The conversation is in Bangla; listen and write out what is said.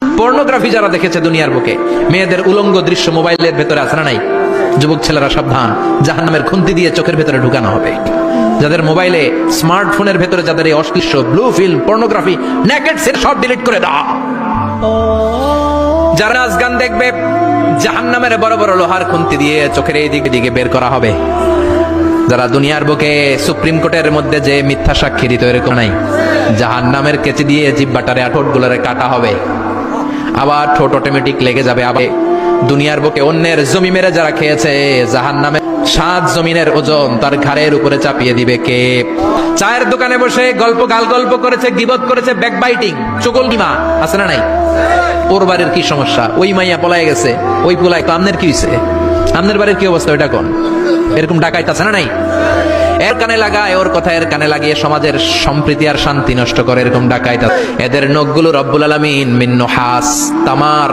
পর্নোগ্রাফি যারা দেখেছে দুনিয়ার বুকে, মেয়েদের উলঙ্গ দৃশ্য মোবাইলের ভেতরে আছে না নাই? যুবক ছেলেরা সাবধান, জাহান্নামের খুন্তি দিয়ে চোখের ভেতরে ঢুকানো হবে। যাদের মোবাইলে, স্মার্টফোনের ভেতরে যাদের এই অশ্লীল blue film, pornography, naked set সব ডিলিট করে দাও। যারা নাচ গান দেখবে, জাহান্নামের বড় বড় লোহার খুন্তি দিয়ে চোখের এই দিকে দিকে বের করা হবে। যারা দুনিয়ার বুকে সুপ্রিম কোর্টের মধ্যে যে মিথ্যা সাক্ষী দিত, এরকম নাই, জাহান্নামের কেচি দিয়ে জিহ্বাটারে ঠোঁটগুলোরে কাটা হবে, আবার ঠোঁট অটোমেটিক লেগে যাবে। আবার দুনিয়ার বুকে অন্যের জমি মেরে যারা খেয়েছে, জাহান্নামে 7 জমিনের ওজন তার ঘাড়ের উপরে চাপিয়ে দিবে কে? চায়ের দোকানে বসে গল্প করেছে, গীবত করেছে, ব্যাকবাইটিং, চুগলগিমা আছে না নাই? ওর বাড়ির কি সমস্যা, ওই মাইয়া পলায় গেছে, ওই পোলায় তো আমনের কি হইছে, আমনের বাড়ির কি অবস্থা, ওইটা কোন? এরকম ডাকাইত আছে না নাই? এর কানে লাগায়, ওর কথা এর কানে লাগিয়ে সমাজের সম্প্রীতি আর শান্তি নষ্ট করে, এরকম ডাকাইত। এদের নখগুলো রব্বুল আলামিন মিন নুহাস, তামার